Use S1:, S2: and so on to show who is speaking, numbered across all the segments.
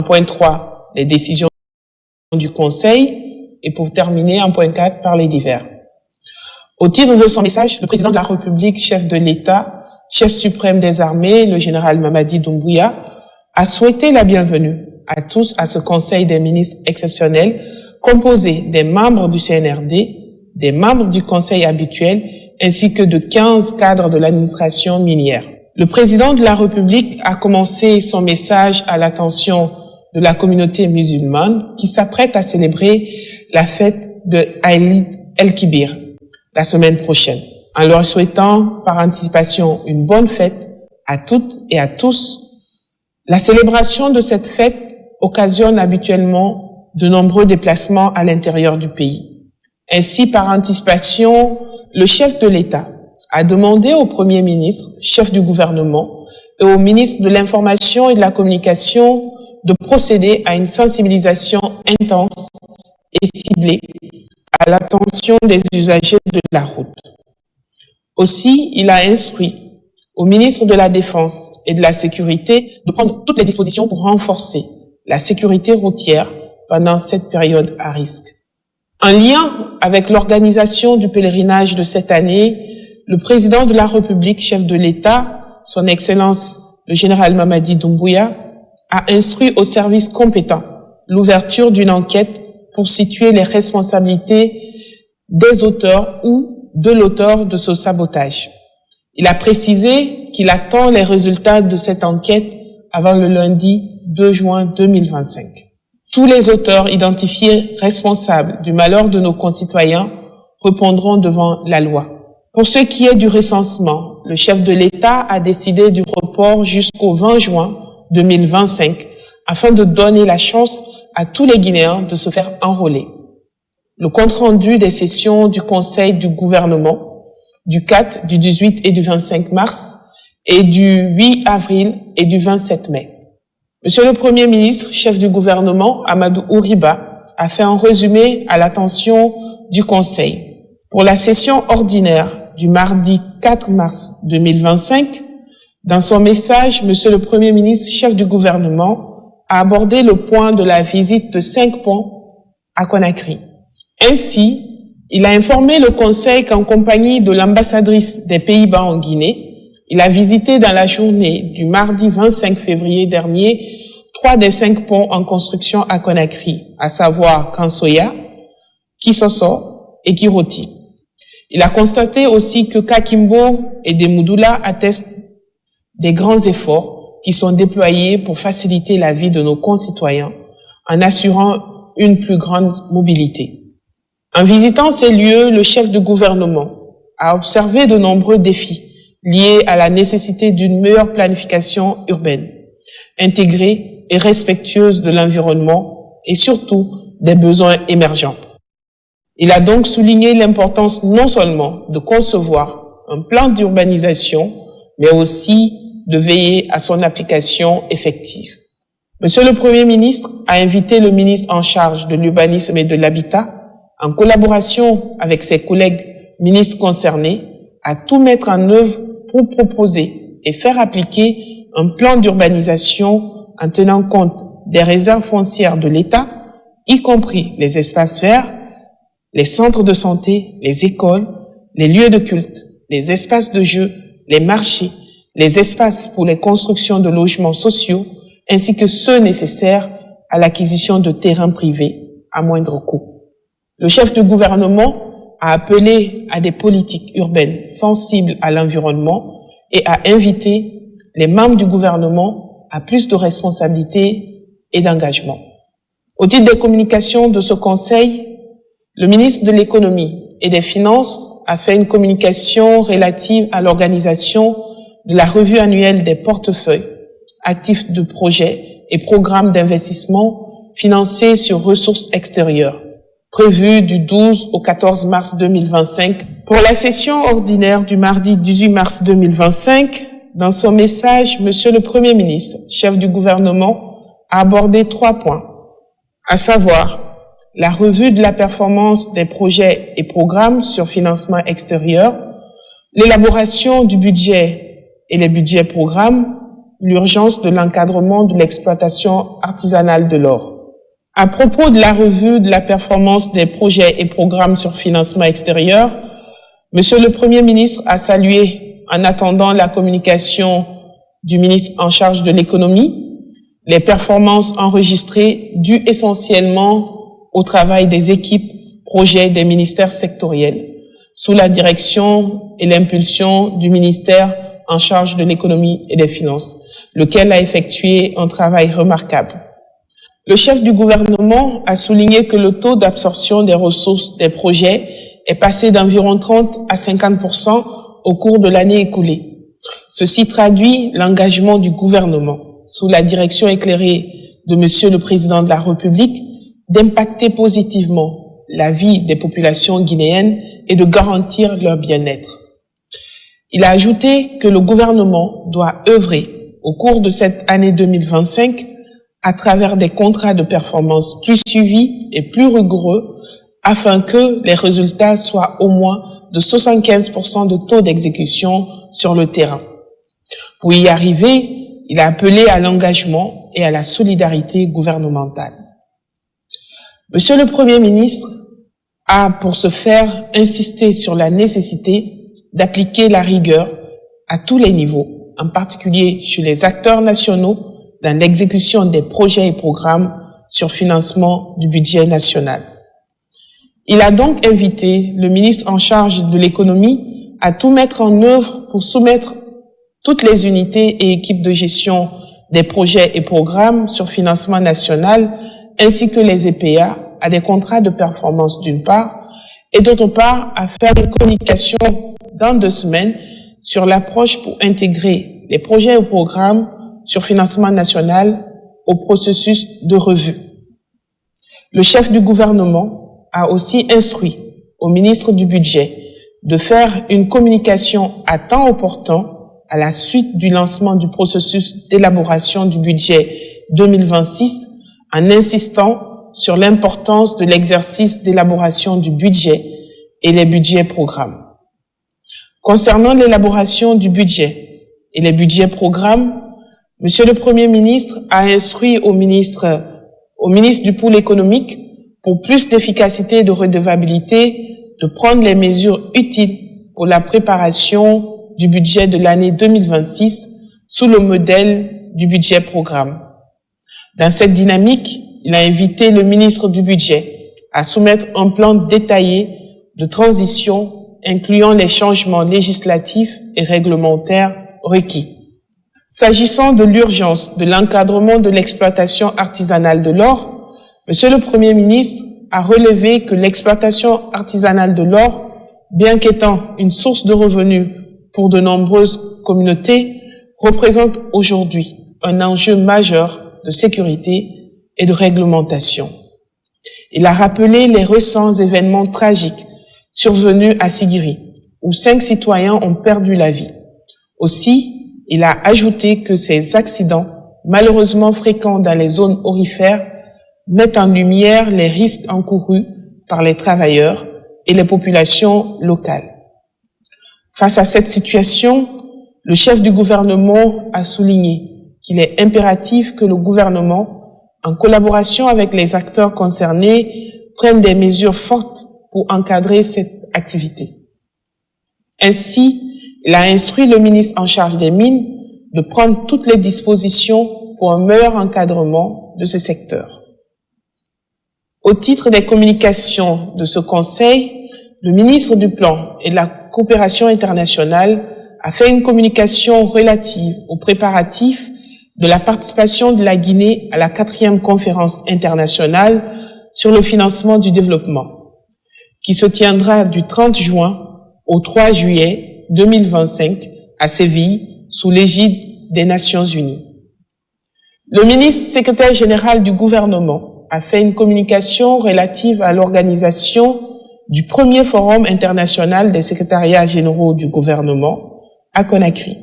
S1: point 3, les décisions du Conseil, et pour terminer, en point 4, par les divers. Au titre de son message, le président de la République, chef de l'État, chef suprême des armées, le général Mamadi Doumbouya, a souhaité la bienvenue à tous à ce Conseil des ministres exceptionnel composé des membres du CNRD, des membres du Conseil habituel, ainsi que de 15 cadres de l'administration minière. Le président de la République a commencé son message à l'attention de la communauté musulmane qui s'apprête à célébrer la fête de Aïd el-Kibir la semaine prochaine, en leur souhaitant par anticipation une bonne fête à toutes et à tous. La célébration de cette fête occasionne habituellement de nombreux déplacements à l'intérieur du pays. Ainsi, par anticipation, le chef de l'État a demandé au Premier ministre, chef du gouvernement, et au ministre de l'Information et de la Communication de procéder à une sensibilisation intense et ciblée à l'attention des usagers de la route. Aussi, il a instruit au ministre de la Défense et de la Sécurité de prendre toutes les dispositions pour renforcer la sécurité routière pendant cette période à risque. En lien avec l'organisation du pèlerinage de cette année, le président de la République, chef de l'État, son Excellence le général Mamadi Doumbouya, a instruit aux services compétents l'ouverture d'une enquête pour situer les responsabilités des auteurs ou de l'auteur de ce sabotage. Il a précisé qu'il attend les résultats de cette enquête avant le lundi 2 juin 2025. Tous les auteurs identifiés responsables du malheur de nos concitoyens répondront devant la loi. Pour ce qui est du recensement, le chef de l'État a décidé du report jusqu'au 20 juin 2025 afin de donner la chance à tous les Guinéens de se faire enrôler. Le compte-rendu des sessions du Conseil du gouvernement du 4, du 18 et du 25 mars et du 8 avril et du 27 mai. Monsieur le Premier ministre, chef du gouvernement, Amadou Ouriba, a fait un résumé à l'attention du Conseil. Pour la session ordinaire du mardi 4 mars 2025, dans son message, Monsieur le Premier ministre, chef du gouvernement, a abordé le point de la visite de 5 ponts à Conakry. Ainsi, il a informé le Conseil qu'en compagnie de l'ambassadrice des Pays-Bas en Guinée, il a visité dans la journée du mardi 25 février dernier 3 des 5 ponts en construction à Conakry, à savoir Kansoya, Kisoso et Kiroti. Il a constaté aussi que Kakimbo et Demoudoula attestent des grands efforts qui sont déployés pour faciliter la vie de nos concitoyens en assurant une plus grande mobilité. En visitant ces lieux, le chef de gouvernement a observé de nombreux défis liés à la nécessité d'une meilleure planification urbaine, intégrée et respectueuse de l'environnement et surtout des besoins émergents. Il a donc souligné l'importance non seulement de concevoir un plan d'urbanisation, mais aussi de veiller à son application effective. Monsieur le Premier ministre a invité le ministre en charge de l'urbanisme et de l'habitat, en collaboration avec ses collègues ministres concernés, à tout mettre en œuvre pour proposer et faire appliquer un plan d'urbanisation en tenant compte des réserves foncières de l'État, y compris les espaces verts, les centres de santé, les écoles, les lieux de culte, les espaces de jeu, les marchés, les espaces pour les constructions de logements sociaux, ainsi que ceux nécessaires à l'acquisition de terrains privés à moindre coût. Le chef de gouvernement a appelé à des politiques urbaines sensibles à l'environnement et a invité les membres du gouvernement à plus de responsabilités et d'engagement. Au titre des communications de ce Conseil, le ministre de l'Économie et des Finances a fait une communication relative à l'organisation de la revue annuelle des portefeuilles, actifs de projets et programmes d'investissement financés sur ressources extérieures, prévue du 12 au 14 mars 2025. Pour la session ordinaire du mardi 18 mars 2025, dans son message, Monsieur le Premier ministre, chef du gouvernement, a abordé 3 points, à savoir la revue de la performance des projets et programmes sur financement extérieur, l'élaboration du budget et les budgets programmes, l'urgence de l'encadrement de l'exploitation artisanale de l'or. À propos de la revue de la performance des projets et programmes sur financement extérieur, Monsieur le Premier ministre a salué, en attendant la communication du ministre en charge de l'économie, les performances enregistrées dues essentiellement au travail des équipes projets des ministères sectoriels, sous la direction et l'impulsion du ministère en charge de l'économie et des finances, lequel a effectué un travail remarquable. Le chef du gouvernement a souligné que le taux d'absorption des ressources des projets est passé d'environ 30 à 50% au cours de l'année écoulée. Ceci traduit l'engagement du gouvernement, sous la direction éclairée de Monsieur le Président de la République, d'impacter positivement la vie des populations guinéennes et de garantir leur bien-être. Il a ajouté que le gouvernement doit œuvrer au cours de cette année 2025 à travers des contrats de performance plus suivis et plus rigoureux afin que les résultats soient au moins de 75% de taux d'exécution sur le terrain. Pour y arriver, il a appelé à l'engagement et à la solidarité gouvernementale. Monsieur le Premier ministre a, pour ce faire, insisté sur la nécessité d'appliquer la rigueur à tous les niveaux, en particulier chez les acteurs nationaux, dans l'exécution des projets et programmes sur financement du budget national. Il a donc invité le ministre en charge de l'économie à tout mettre en œuvre pour soumettre toutes les unités et équipes de gestion des projets et programmes sur financement national, ainsi que les EPA, à des contrats de performance d'une part, et d'autre part à faire une communication dans 2 semaines sur l'approche pour intégrer les projets et programmes sur financement national au processus de revue. Le chef du gouvernement a aussi instruit au ministre du Budget de faire une communication à temps opportun à la suite du lancement du processus d'élaboration du budget 2026 en insistant sur l'importance de l'exercice d'élaboration du budget et les budgets programmes. Concernant l'élaboration du budget et les budgets programmes, Monsieur le Premier ministre a instruit au ministre du pôle économique, pour plus d'efficacité et de redevabilité, de prendre les mesures utiles pour la préparation du budget de l'année 2026 sous le modèle du budget programme. Dans cette dynamique, il a invité le ministre du Budget à soumettre un plan détaillé de transition incluant les changements législatifs et réglementaires requis. S'agissant de l'urgence de l'encadrement de l'exploitation artisanale de l'or, Monsieur le Premier ministre a relevé que l'exploitation artisanale de l'or, bien qu'étant une source de revenus pour de nombreuses communautés, représente aujourd'hui un enjeu majeur de sécurité et de réglementation. Il a rappelé les récents événements tragiques survenus à Sigiri, où 5 citoyens ont perdu la vie. Aussi, il a ajouté que ces accidents, malheureusement fréquents dans les zones aurifères, mettent en lumière les risques encourus par les travailleurs et les populations locales. Face à cette situation, le chef du gouvernement a souligné qu'il est impératif que le gouvernement, en collaboration avec les acteurs concernés, prenne des mesures fortes pour encadrer cette activité. Ainsi, il a instruit le ministre en charge des mines de prendre toutes les dispositions pour un meilleur encadrement de ce secteur. Au titre des communications de ce Conseil, le ministre du Plan et de la Coopération internationale a fait une communication relative aux préparatifs de la participation de la Guinée à la 4e conférence internationale sur le financement du développement, qui se tiendra du 30 juin au 3 juillet 2025 à Séville, sous l'égide des Nations Unies. Le ministre secrétaire général du gouvernement a fait une communication relative à l'organisation du premier forum international des secrétariats généraux du gouvernement à Conakry.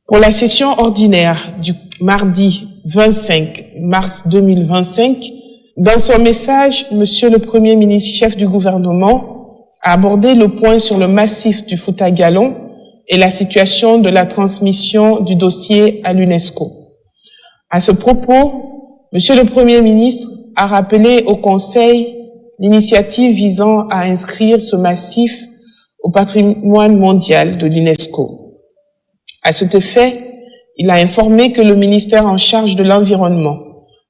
S1: Pour la session ordinaire du mardi 25 mars 2025, dans son message, Monsieur le Premier ministre chef du gouvernement a abordé le point sur le massif du Fouta Gallon et la situation de la transmission du dossier à l'UNESCO. À ce propos, Monsieur le Premier ministre a rappelé au Conseil l'initiative visant à inscrire ce massif au patrimoine mondial de l'UNESCO. À cet effet, il a informé que le ministère en charge de l'environnement,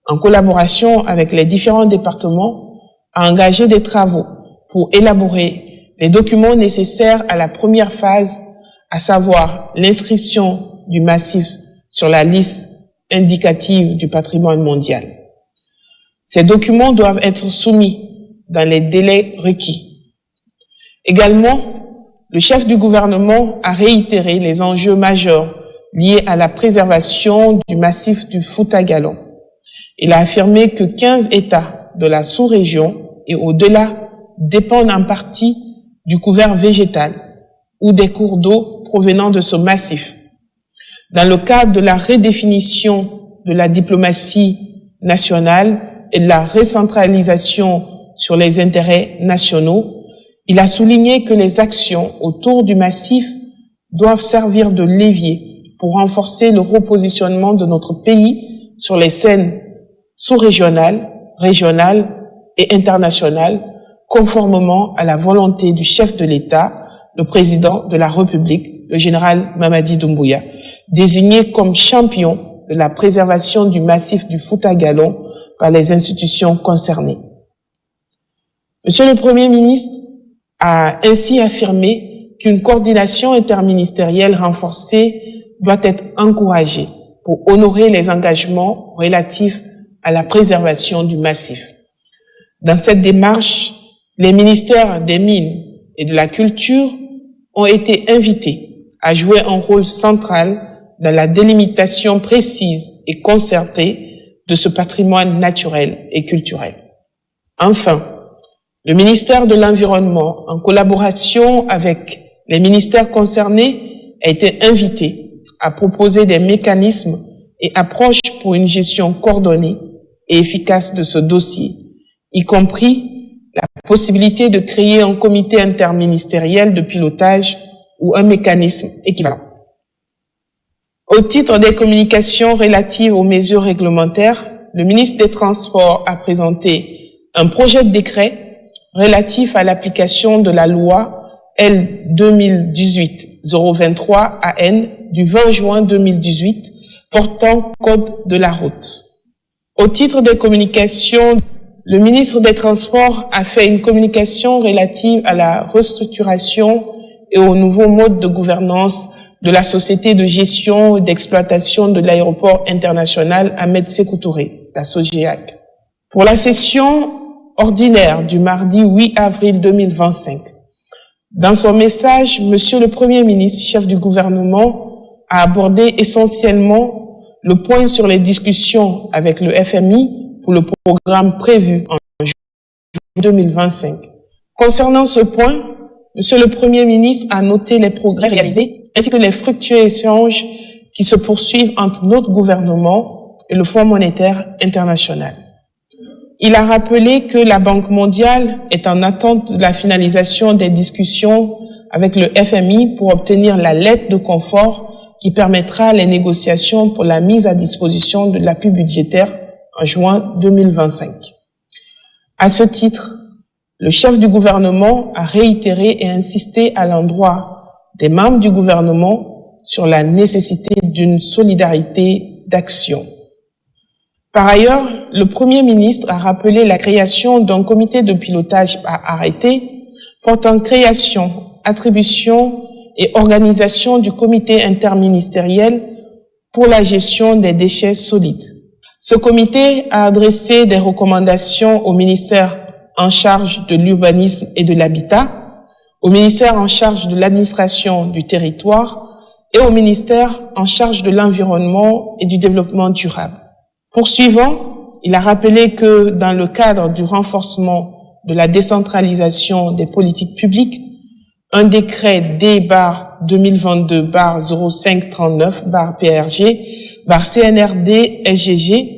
S1: en collaboration avec les différents départements, a engagé des travaux pour élaborer les documents nécessaires à la première phase, à savoir l'inscription du massif sur la liste indicative du patrimoine mondial. Ces documents doivent être soumis dans les délais requis. Également, le chef du gouvernement a réitéré les enjeux majeurs liés à la préservation du massif du Fouta-Gallon. Il a affirmé que 15 États de la sous-région et au-delà dépendent en partie du couvert végétal ou des cours d'eau provenant de ce massif. Dans le cadre de la redéfinition de la diplomatie nationale et de la recentralisation sur les intérêts nationaux, il a souligné que les actions autour du massif doivent servir de levier pour renforcer le repositionnement de notre pays sur les scènes sous-régionales, régionales et internationales, conformément à la volonté du chef de l'État, le président de la République, le général Mamadi Doumbouya, désigné comme champion de la préservation du massif du Fouta-Gallon par les institutions concernées. Monsieur le Premier ministre a ainsi affirmé qu'une coordination interministérielle renforcée doit être encouragée pour honorer les engagements relatifs à la préservation du massif. Dans cette démarche, les ministères des Mines et de la Culture ont été invités à jouer un rôle central dans la délimitation précise et concertée de ce patrimoine naturel et culturel. Enfin, le ministère de l'Environnement, en collaboration avec les ministères concernés, a été invité à proposer des mécanismes et approches pour une gestion coordonnée et efficace de ce dossier, y compris la possibilité de créer un comité interministériel de pilotage ou un mécanisme équivalent. Au titre des communications relatives aux mesures réglementaires, le ministre des Transports a présenté un projet de décret relatif à l'application de la loi L 2018-023 AN du 20 juin 2018 portant code de la route. Au titre des communications, le ministre des Transports a fait une communication relative à la restructuration et au nouveau mode de gouvernance de la société de gestion et d'exploitation de l'aéroport international Ahmed Sékou Touré, la SOGEAC. Pour la session ordinaire du mardi 8 avril 2025, dans son message, Monsieur le Premier ministre, chef du gouvernement, a abordé essentiellement le point sur les discussions avec le FMI pour le programme prévu en juin 2025. Concernant ce point, Monsieur le Premier ministre a noté les progrès réalisés ainsi que les fructueux échanges qui se poursuivent entre notre gouvernement et le Fonds monétaire international. Il a rappelé que la Banque mondiale est en attente de la finalisation des discussions avec le FMI pour obtenir la lettre de confort qui permettra les négociations pour la mise à disposition de l'appui budgétaire en juin 2025. À ce titre, le chef du gouvernement a réitéré et insisté à l'endroit des membres du gouvernement sur la nécessité d'une solidarité d'action. Par ailleurs, le Premier ministre a rappelé la création d'un comité de pilotage par arrêté portant création, attribution et organisation du comité interministériel pour la gestion des déchets solides. Ce comité a adressé des recommandations au ministère en charge de l'urbanisme et de l'habitat, au ministère en charge de l'administration du territoire et au ministère en charge de l'environnement et du développement durable. Poursuivant, il a rappelé que dans le cadre du renforcement de la décentralisation des politiques publiques, un décret D/2022-0539-PRG/CNRD-SGG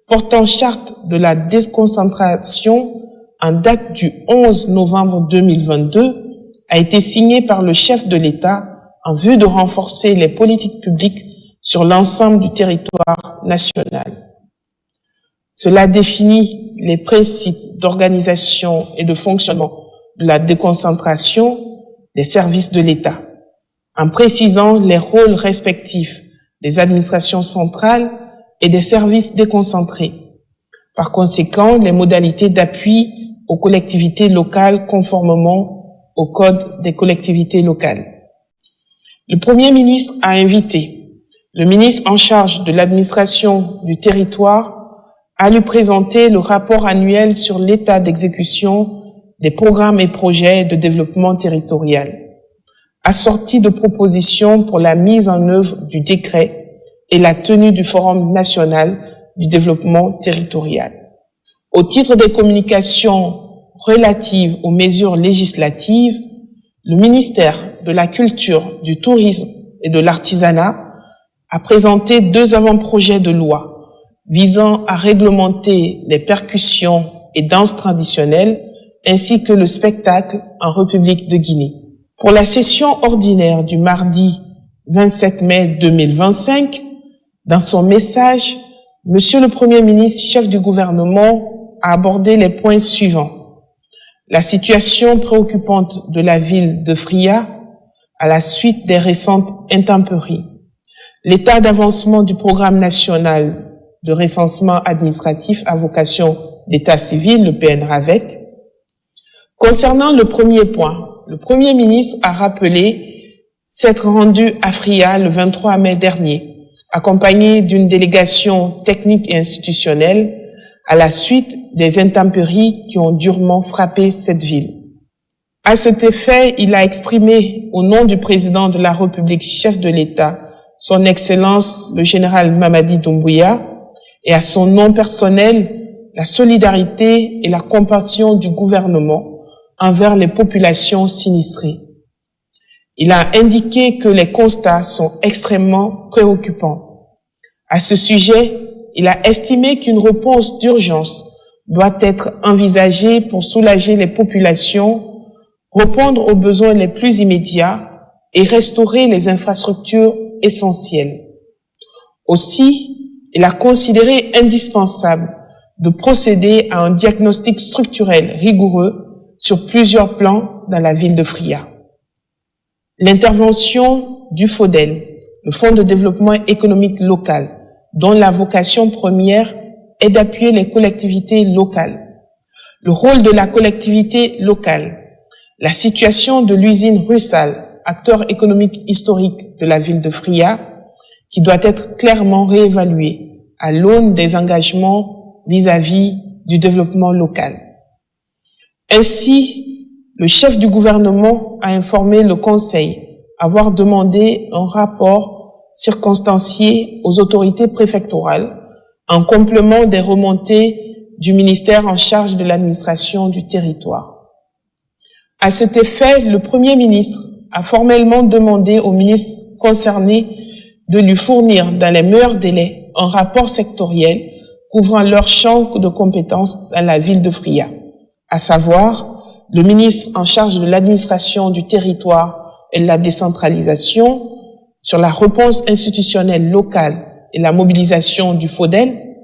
S1: portant charte de la déconcentration en date du 11 novembre 2022 a été signé par le chef de l'État en vue de renforcer les politiques publiques sur l'ensemble du territoire national. Cela définit les principes d'organisation et de fonctionnement de la déconcentration des services de l'État, en précisant les rôles respectifs des administrations centrales et des services déconcentrés. Par conséquent, les modalités d'appui aux collectivités locales conformément au Code des collectivités locales. Le Premier ministre a invité le ministre en charge de l'administration du territoire à lui présenter le rapport annuel sur l'état d'exécution des programmes et projets de développement territorial, assorti de propositions pour la mise en œuvre du décret et la tenue du Forum national du développement territorial. Au titre des communications relatives aux mesures législatives, le ministère de la Culture, du Tourisme et de l'Artisanat a présenté 2 avant-projets de loi visant à réglementer les percussions et danses traditionnelles ainsi que le spectacle en République de Guinée. Pour la session ordinaire du mardi 27 mai 2025, dans son message, Monsieur le Premier ministre, chef du gouvernement, a abordé les points suivants. La situation préoccupante de la ville de Fria à la suite des récentes intempéries. L'état d'avancement du programme national de recensement administratif à vocation d'état civil, le PNRAVEC. Concernant le premier point, le Premier ministre a rappelé s'être rendu à Fria le 23 mai dernier, accompagné d'une délégation technique et institutionnelle à la suite des intempéries qui ont durement frappé cette ville. À cet effet, il a exprimé au nom du président de la République, chef de l'État, son Excellence le général Mamadi Doumbouya, et à son nom personnel, la solidarité et la compassion du gouvernement envers les populations sinistrées. Il a indiqué que les constats sont extrêmement préoccupants. À ce sujet, il a estimé qu'une réponse d'urgence doit être envisagée pour soulager les populations, répondre aux besoins les plus immédiats et restaurer les infrastructures essentielles. Aussi, il a considéré indispensable de procéder à un diagnostic structurel rigoureux sur plusieurs plans dans la ville de Fria. L'intervention du FODEL, le Fonds de développement économique local, dont la vocation première est d'appuyer les collectivités locales. Le rôle de la collectivité locale, la situation de l'usine Russal, acteur économique historique de la ville de Fria, qui doit être clairement réévalué à l'aune des engagements vis-à-vis du développement local. Ainsi, le chef du gouvernement a informé le Conseil avoir demandé un rapport circonstancié aux autorités préfectorales en complément des remontées du ministère en charge de l'administration du territoire. À cet effet, le Premier ministre a formellement demandé aux ministres concernés de lui fournir dans les meilleurs délais un rapport sectoriel couvrant leur champ de compétences dans la ville de Fria, à savoir le ministre en charge de l'administration du territoire et de la décentralisation sur la réponse institutionnelle locale et la mobilisation du FODEL,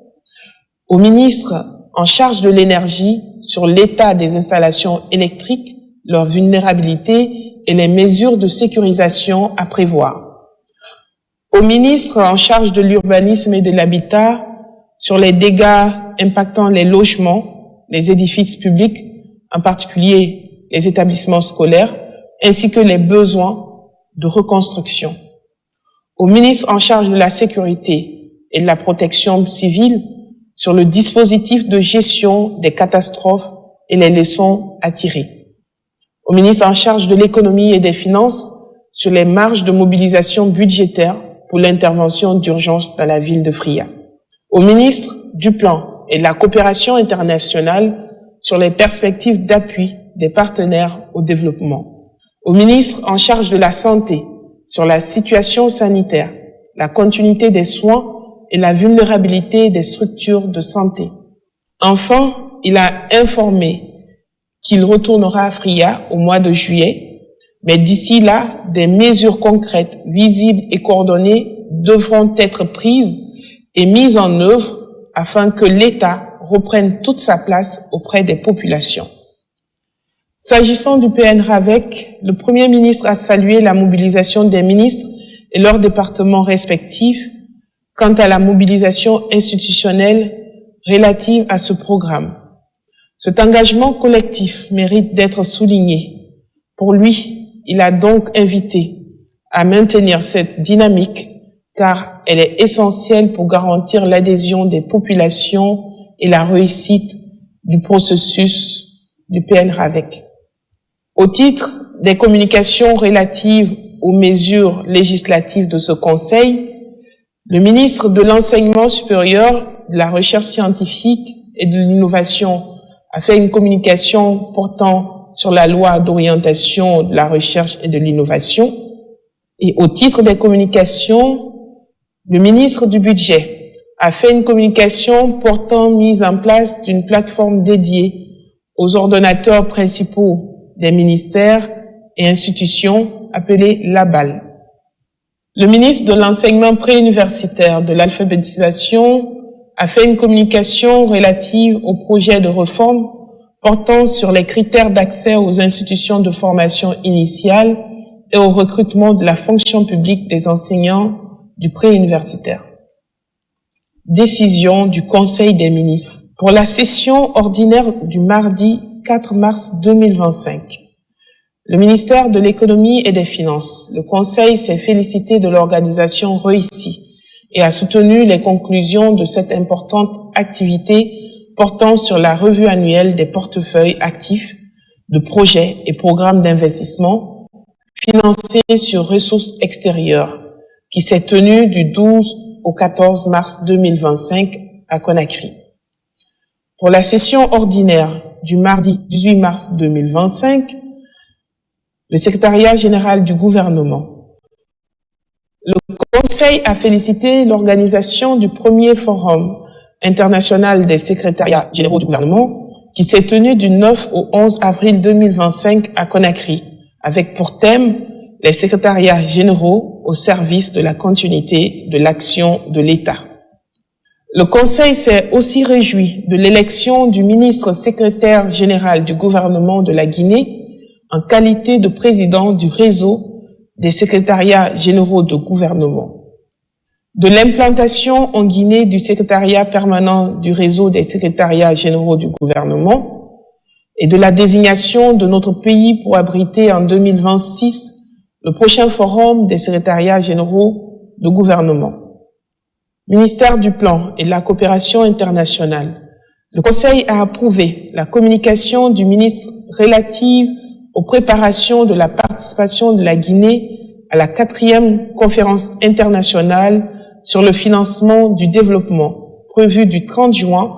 S1: au ministre en charge de l'énergie sur l'état des installations électriques, leur vulnérabilité et les mesures de sécurisation à prévoir, au ministre en charge de l'urbanisme et de l'habitat sur les dégâts impactant les logements, les édifices publics, en particulier les établissements scolaires, ainsi que les besoins de reconstruction. Au ministre en charge de la sécurité et de la protection civile sur le dispositif de gestion des catastrophes et les leçons à tirer. Au ministre en charge de l'économie et des finances sur les marges de mobilisation budgétaire pour l'intervention d'urgence dans la ville de Fria. Au ministre du Plan et de la coopération internationale sur les perspectives d'appui des partenaires au développement. Au ministre en charge de la Santé sur la situation sanitaire, la continuité des soins et la vulnérabilité des structures de santé. Enfin, il a informé qu'il retournera à Fria au mois de juillet, mais d'ici là, des mesures concrètes, visibles et coordonnées devront être prises et mise en œuvre afin que l'État reprenne toute sa place auprès des populations. S'agissant du PNRAVEC, le Premier ministre a salué la mobilisation des ministres et leurs départements respectifs quant à la mobilisation institutionnelle relative à ce programme. Cet engagement collectif mérite d'être souligné. Pour lui, il a donc invité à maintenir cette dynamique car elle est essentielle pour garantir l'adhésion des populations et la réussite du processus du PNRAVEC. Au titre des communications relatives aux mesures législatives de ce Conseil, le ministre de l'Enseignement supérieur, de la Recherche scientifique et de l'Innovation a fait une communication portant sur la loi d'orientation de la recherche et de l'innovation. Et au titre des communications, le ministre du Budget a fait une communication portant mise en place d'une plateforme dédiée aux ordonnateurs principaux des ministères et institutions appelée LABAL. Le ministre de l'Enseignement préuniversitaire, de l'alphabétisation, a fait une communication relative au projet de réforme portant sur les critères d'accès aux institutions de formation initiale et au recrutement de la fonction publique des enseignants du préuniversitaire. Décision du Conseil des ministres. Pour la session ordinaire du mardi 4 mars 2025, le ministère de l'Économie et des Finances, le Conseil s'est félicité de l'organisation réussie et a soutenu les conclusions de cette importante activité portant sur la revue annuelle des portefeuilles actifs de projets et programmes d'investissement financés sur ressources extérieures qui s'est tenue du 12 au 14 mars 2025 à Conakry. Pour la session ordinaire du mardi 18 mars 2025, le secrétariat général du gouvernement, le Conseil a félicité l'organisation du premier forum international des secrétariats généraux du gouvernement qui s'est tenu du 9 au 11 avril 2025 à Conakry, avec pour thème les secrétariats généraux au service de la continuité de l'action de l'État. Le Conseil s'est aussi réjoui de l'élection du ministre secrétaire général du gouvernement de la Guinée en qualité de président du réseau des secrétariats généraux de gouvernement, de l'implantation en Guinée du secrétariat permanent du réseau des secrétariats généraux du gouvernement et de la désignation de notre pays pour abriter en 2026 le prochain forum des secrétariats généraux de gouvernement. Ministère du Plan et de la Coopération internationale, le Conseil a approuvé la communication du ministre relative aux préparations de la participation de la Guinée à la 4e conférence internationale sur le financement du développement prévue du 30 juin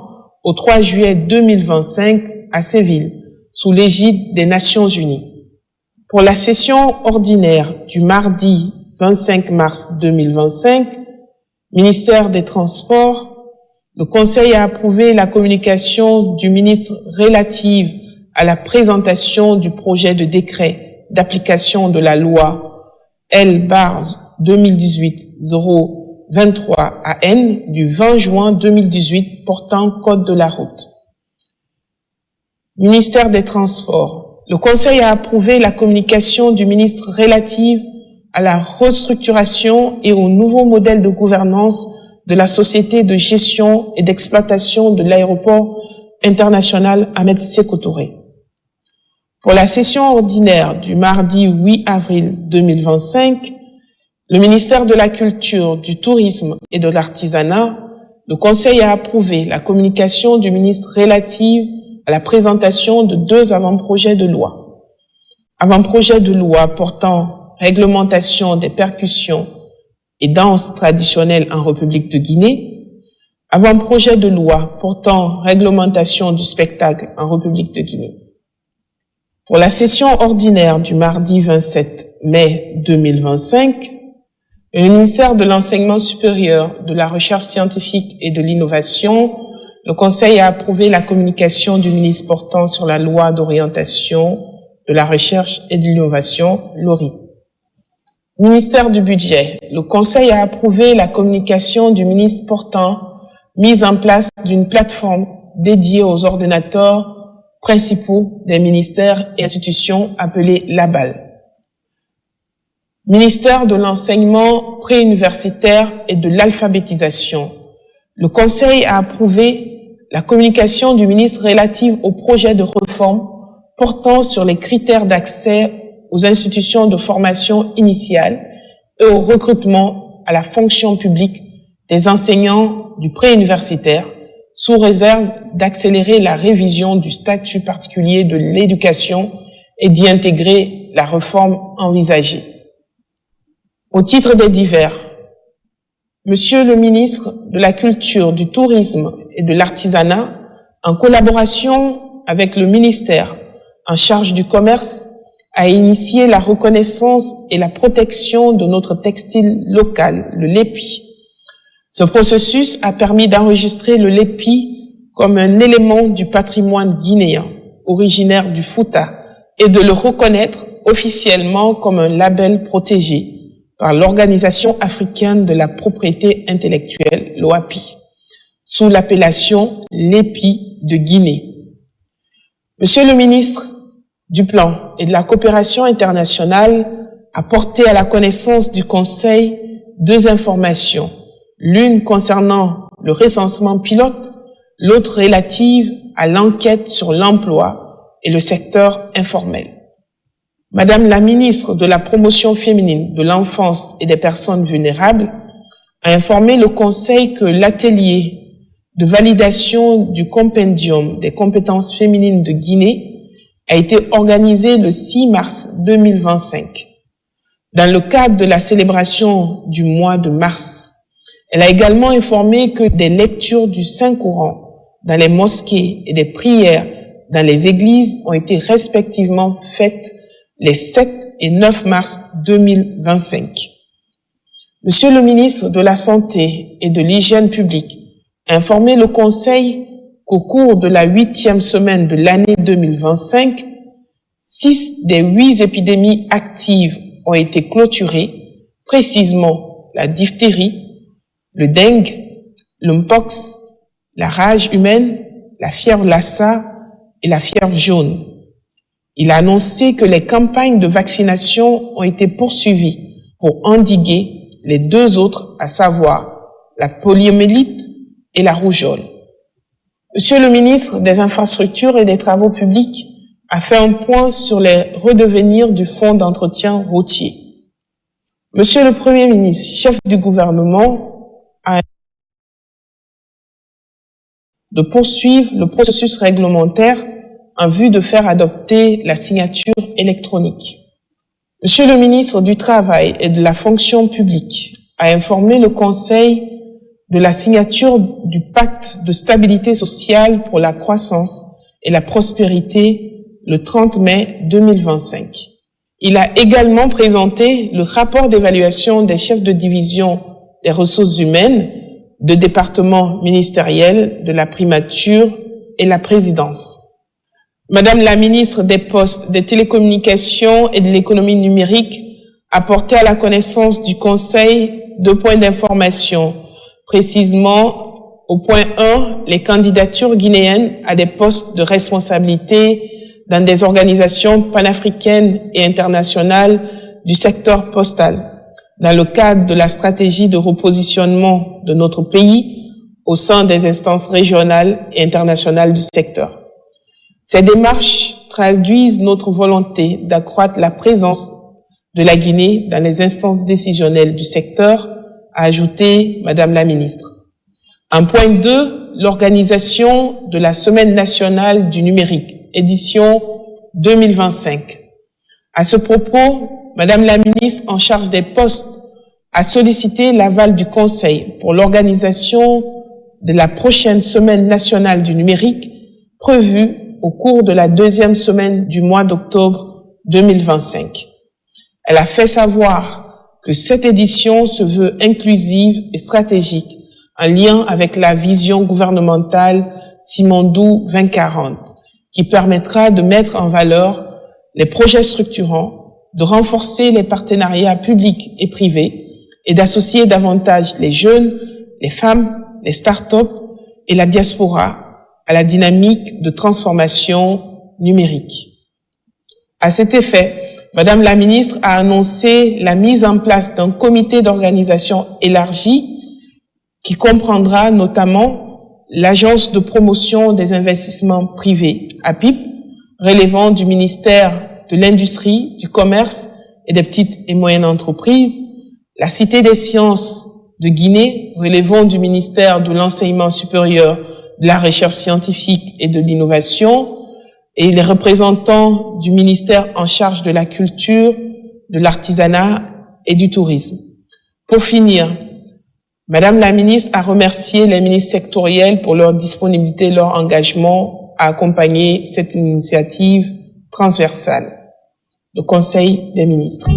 S1: au 3 juillet 2025 à Séville, sous l'égide des Nations Unies. Pour la session ordinaire du mardi 25 mars 2025, ministère des Transports, le Conseil a approuvé la communication du ministre relative à la présentation du projet de décret d'application de la loi L/2018-023/AN du 20 juin 2018 portant code de la route. Ministère des Transports, le Conseil a approuvé la communication du ministre relative à la restructuration et au nouveau modèle de gouvernance de la société de gestion et d'exploitation de l'aéroport international Ahmed Sékou Touré. Pour la session ordinaire du mardi 8 avril 2025, le ministère de la Culture, du Tourisme et de l'Artisanat, le Conseil a approuvé la communication du ministre relative à la présentation de 2 avant-projets de loi. Avant-projet de loi portant réglementation des percussions et danses traditionnelles en République de Guinée, avant-projet de loi portant réglementation du spectacle en République de Guinée. Pour la session ordinaire du mardi 27 mai 2025, le ministère de l'Enseignement supérieur, de la Recherche scientifique et de l'Innovation, le Conseil a approuvé la communication du ministre portant sur la loi d'orientation de la recherche et de l'innovation, LORI. Ministère du Budget. Le Conseil a approuvé la communication du ministre portant mise en place d'une plateforme dédiée aux ordinateurs principaux des ministères et institutions appelée LABAL. Ministère de l'enseignement préuniversitaire et de l'alphabétisation. Le Conseil a approuvé la communication du ministre relative au projet de réforme portant sur les critères d'accès aux institutions de formation initiale et au recrutement à la fonction publique des enseignants du préuniversitaire, sous réserve d'accélérer la révision du statut particulier de l'éducation et d'y intégrer la réforme envisagée. Au titre des divers, Monsieur le ministre de la Culture, du Tourisme et de l'Artisanat, en collaboration avec le ministère en charge du commerce, a initié la reconnaissance et la protection de notre textile local, le lépi. Ce processus a permis d'enregistrer le lépi comme un élément du patrimoine guinéen, originaire du Fouta, et de le reconnaître officiellement comme un label protégé par l'Organisation africaine de la propriété intellectuelle, l'OAPI, sous l'appellation lépi de Guinée. Monsieur le ministre du Plan et de la Coopération internationale a porté à la connaissance du Conseil deux informations, l'une concernant le recensement pilote, l'autre relative à l'enquête sur l'emploi et le secteur informel. Madame la ministre de la Promotion féminine, de l'enfance et des personnes vulnérables a informé le Conseil que l'atelier de validation du compendium des compétences féminines de Guinée a été organisé le 6 mars 2025. Dans le cadre de la célébration du mois de mars, elle a également informé que des lectures du Saint-Coran dans les mosquées et des prières dans les églises ont été respectivement faites les 7 et 9 mars 2025. Monsieur le ministre de la Santé et de l'Hygiène publique a informé le Conseil qu'au cours de la 8e semaine de l'année 2025, 6 des 8 épidémies actives ont été clôturées, précisément la diphtérie, le dengue, le mpox, la rage humaine, la fièvre Lassa et la fièvre jaune. Il a annoncé que les campagnes de vaccination ont été poursuivies pour endiguer les deux autres, à savoir la poliomyélite et la rougeole. Monsieur le ministre des Infrastructures et des Travaux publics a fait un point sur les redevenirs du fonds d'entretien routier. Monsieur le Premier ministre, chef du gouvernement, a de poursuivre le processus réglementaire en vue de faire adopter la signature électronique. Monsieur le ministre du Travail et de la Fonction publique a informé le Conseil de la signature du pacte de stabilité sociale pour la croissance et la prospérité le 30 mai 2025. Il a également présenté le rapport d'évaluation des chefs de division des ressources humaines, de départements ministériels, de la primature et la présidence. Madame la ministre des Postes, des Télécommunications et de l'économie numérique a porté à la connaissance du Conseil 2 points d'information. Précisément, au point 1, les candidatures guinéennes à des postes de responsabilité dans des organisations panafricaines et internationales du secteur postal, dans le cadre de la stratégie de repositionnement de notre pays au sein des instances régionales et internationales du secteur. Ces démarches traduisent notre volonté d'accroître la présence de la Guinée dans les instances décisionnelles du secteur, a ajouté Madame la ministre. En point 2, l'organisation de la Semaine nationale du numérique, édition 2025. À ce propos, Madame la ministre en charge des postes a sollicité l'aval du Conseil pour l'organisation de la prochaine Semaine nationale du numérique prévue au cours de la 2e semaine du mois d'octobre 2025. Elle a fait savoir que cette édition se veut inclusive et stratégique en lien avec la vision gouvernementale Simandou 2040 qui permettra de mettre en valeur les projets structurants, de renforcer les partenariats publics et privés et d'associer davantage les jeunes, les femmes, les start-up et la diaspora à la dynamique de transformation numérique. À cet effet, Madame la ministre a annoncé la mise en place d'un comité d'organisation élargi qui comprendra notamment l'Agence de promotion des investissements privés, APIP, relevant du ministère de l'Industrie, du Commerce et des petites et moyennes entreprises, la Cité des sciences de Guinée, relevant du ministère de l'Enseignement supérieur, de la Recherche scientifique et de l'Innovation, et les représentants du ministère en charge de la culture, de l'artisanat et du tourisme. Pour finir, Madame la ministre a remercié les ministres sectoriels pour leur disponibilité et leur engagement à accompagner cette initiative transversale. Le Conseil des ministres.